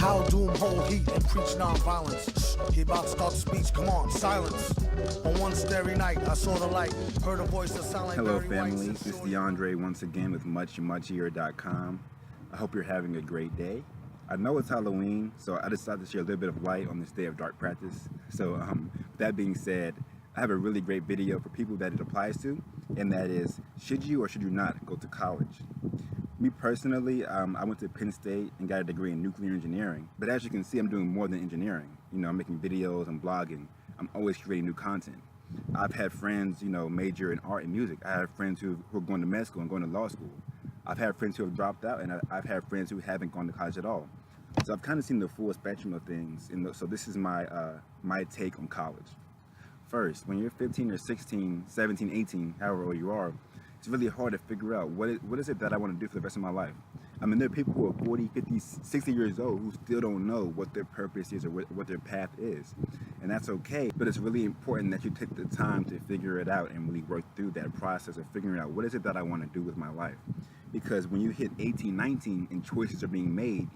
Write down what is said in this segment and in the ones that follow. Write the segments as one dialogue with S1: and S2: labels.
S1: How doom hold heat and preach non-violence. He about to start the speech, come on, silence. On one starry night, I saw the light, heard a voice that sounded like
S2: Hello
S1: Barry
S2: family,
S1: White's.
S2: this is DeAndre once again with themuchmuchier.com. I hope you're having a great day. I know it's Halloween, so I decided to share a little bit of light on this day of dark practice. So with that being said, I have a really great video for people that it applies to, and that is, should you or should you not go to college? Me personally, I went to Penn State and got a degree in nuclear engineering, but as you can see, I'm doing more than engineering. You know, I'm making videos, I'm blogging, I'm always creating new content. I've had friends, you know, major in art and music. I have friends who are going to med school and going to law school. I've had friends who have dropped out, and I've had friends who haven't gone to college at all. So I've kind of seen the full spectrum of things, and so this is my take on college. First, when you're 15 or 16, 17, 18, however old you are, it's really hard to figure out what is it that I want to do for the rest of my life. I mean, there are people who are 40, 50, 60 years old who still don't know what their purpose is or what their path is. And that's okay, but it's really important that you take the time to figure it out and really work through that process of figuring out what is it that I want to do with my life. Because when you hit 18, 19 and choices are being made,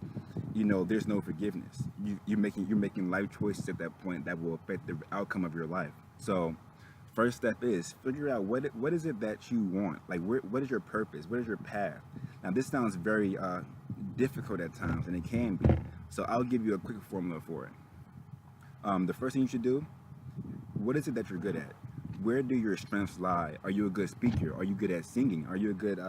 S2: you know, there's no forgiveness. You're making life choices at that point that will affect the outcome of your life. So first step is figure out what is it that you want. Like, what is your purpose? What is your path? Now, this sounds very difficult at times, and it can be. So I'll give you a quick formula for it. The first thing you should do, what is it that you're good at? Where do your strengths lie? Are you a good speaker? Are you good at singing? Are you a good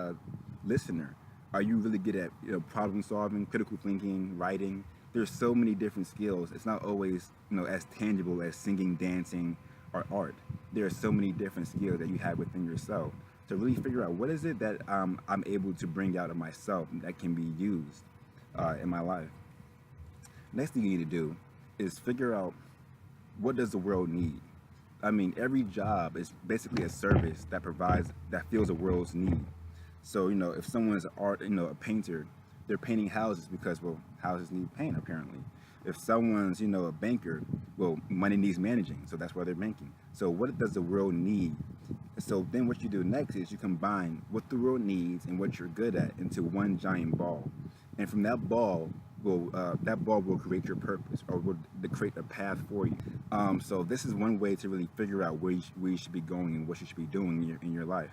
S2: listener? Are you really good at, you know, problem solving, critical thinking, writing? There's so many different skills. It's not always, you know, as tangible as singing, dancing, or art. There are so many different skills that you have within yourself. To really figure out what is it that I'm able to bring out of myself that can be used in my life. Next thing you need to do is figure out, what does the world need? I mean, every job is basically a service that fills the world's need. So, you know, if someone's a painter, they're painting houses because, well, houses need paint apparently. If someone's, you know, a banker, well, money needs managing, so that's why they're banking. So what does the world need? So then what you do next is you combine what the world needs and what you're good at into one giant ball. And from that ball will create your purpose, or will create a path for you. So this is one way to really figure out where you should be going and what you should be doing in your life.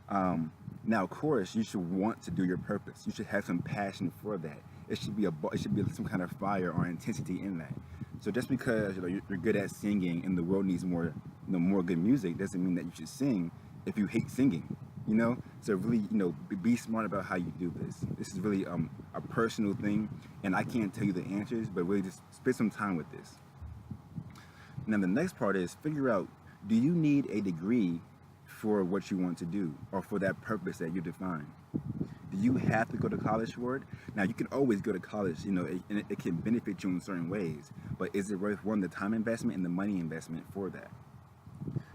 S2: Now, of course, you should want to do your purpose. You should have some passion for that. It should be some kind of fire or intensity in that. So just because, you know, you're good at singing and the world needs more good music doesn't mean that you should sing if you hate singing. You know, so really, you know, be smart about how you do this. This is really a personal thing, and I can't tell you the answers, but really just spend some time with this. Now, the next part is figure out, do you need a degree for what you want to do, or for that purpose that you define? Do you have to go to college for it? Now, you can always go to college, you know, and it can benefit you in certain ways, but is it worth, one, the time investment and the money investment for that?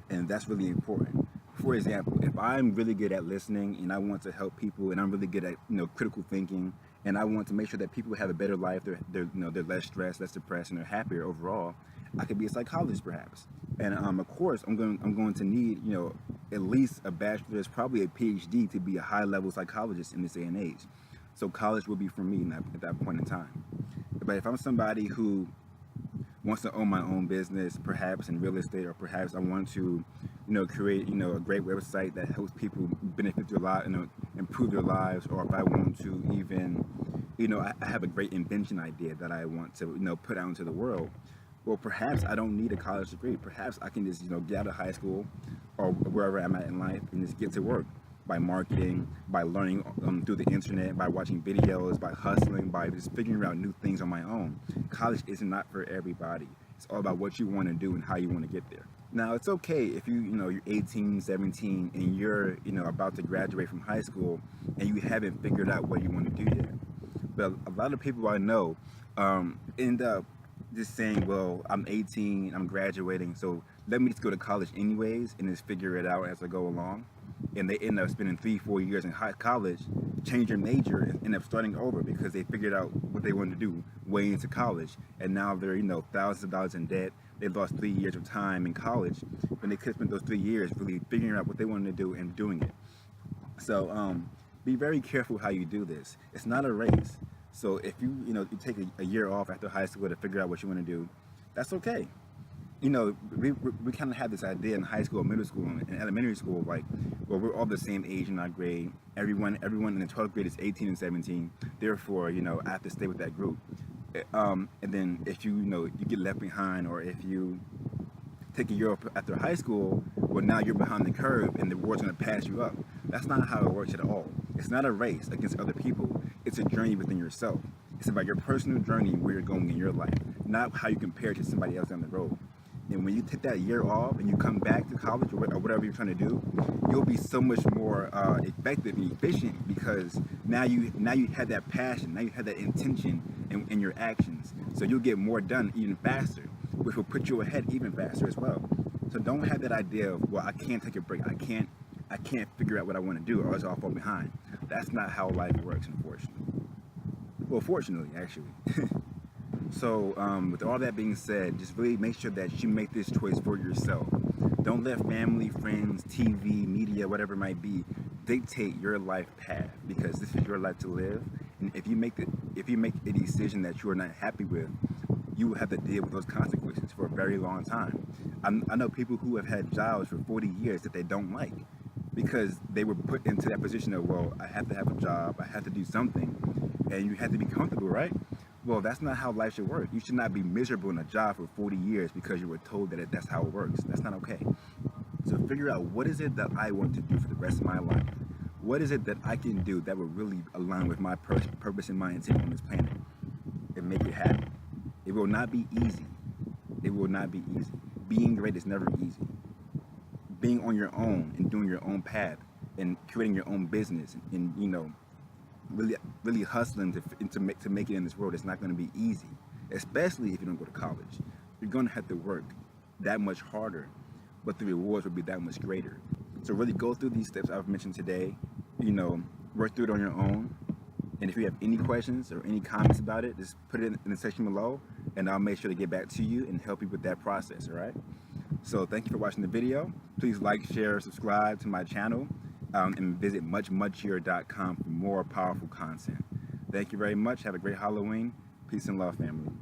S2: And that's really important. For example, if I'm really good at listening and I want to help people, and I'm really good at, you know, critical thinking, and I want to make sure that people have a better life, they're less stressed, less depressed, and they're happier overall, I could be a psychologist perhaps. And of course, I'm going to need, you know, at least a bachelor's, probably a PhD, to be a high-level psychologist in this day and age. So college will be for me at that point in time. But if I'm somebody who wants to own my own business, perhaps in real estate, or perhaps I want to, you know, create, you know, a great website that helps people benefit their lives, you know, improve their lives, or if I want to even, you know, I have a great invention idea that I want to, you know, put out into the world. Well, perhaps I don't need a college degree. Perhaps I can just, you know, get out of high school or wherever I'm at in life and just get to work by marketing, by learning through the internet, by watching videos, by hustling, by just figuring out new things on my own. College is not for everybody. It's all about what you want to do and how you want to get there. Now, it's okay if you're 18, 17, and you're, you know, about to graduate from high school and you haven't figured out what you want to do yet. But a lot of people I know end up just saying, well, I'm 18, I'm graduating, so let me just go to college anyways and just figure it out as I go along. And they end up spending 3-4 years in college, change their major, and end up starting over because they figured out what they wanted to do way into college. And now they're, you know, thousands of dollars in debt. They lost 3 years of time in college when they could spend those 3 years really figuring out what they wanted to do and doing it. So be very careful how you do this. It's not a race. So if you take a year off after high school to figure out what you want to do, that's okay. We kind of have this idea in high school, middle school, and elementary school, like, well, we're all the same age in our grade. Everyone in the 12th grade is 18 and 17. Therefore, I have to stay with that group. And then if you get left behind, or if you take a year off after high school, well, now you're behind the curve and the world's going to pass you up. That's not how it works at all. It's not a race against other people. It's a journey within yourself. It's about your personal journey, where you're going in your life, not how you compare to somebody else down the road. And when you take that year off and you come back to college, or whatever you're trying to do, you'll be so much more effective and efficient, because now you have that passion, now you have that intention in your actions. So you'll get more done even faster, which will put you ahead even faster as well. So don't have that idea of, well, I can't take a break. I can't figure out what I want to do, or else I'll fall behind. That's not how life works, unfortunately. Well, fortunately, actually. So with all that being said, just really make sure that you make this choice for yourself. Don't let family, friends, TV, media, whatever it might be, dictate your life path, because this is your life to live. And if you make a decision that you are not happy with, you will have to deal with those consequences for a very long time. I know people who have had jobs for 40 years that they don't like, because they were put into that position of, well, I have to have a job, I have to do something, and you have to be comfortable, right? Well, that's not how life should work. You should not be miserable in a job for 40 years because you were told that that's how it works. That's not okay. So figure out, what is it that I want to do for the rest of my life? What is it that I can do that will really align with my purpose and my intent on this planet, and make it happen? It will not be easy. It will not be easy. Being great is never easy. Being on your own and doing your own path and creating your own business and really hustling to make it in this world, it's not going to be easy, especially if you don't go to college. You're going to have to work that much harder, but the rewards will be that much greater. So really go through these steps I've mentioned today, work through it on your own. And if you have any questions or any comments about it, just put it in the section below, and I'll make sure to get back to you and help you with that process, all right? So thank you for watching the video. Please like, share, subscribe to my channel, and visit themuchmuchier.com for more powerful content. Thank you very much. Have a great Halloween. Peace and love, family.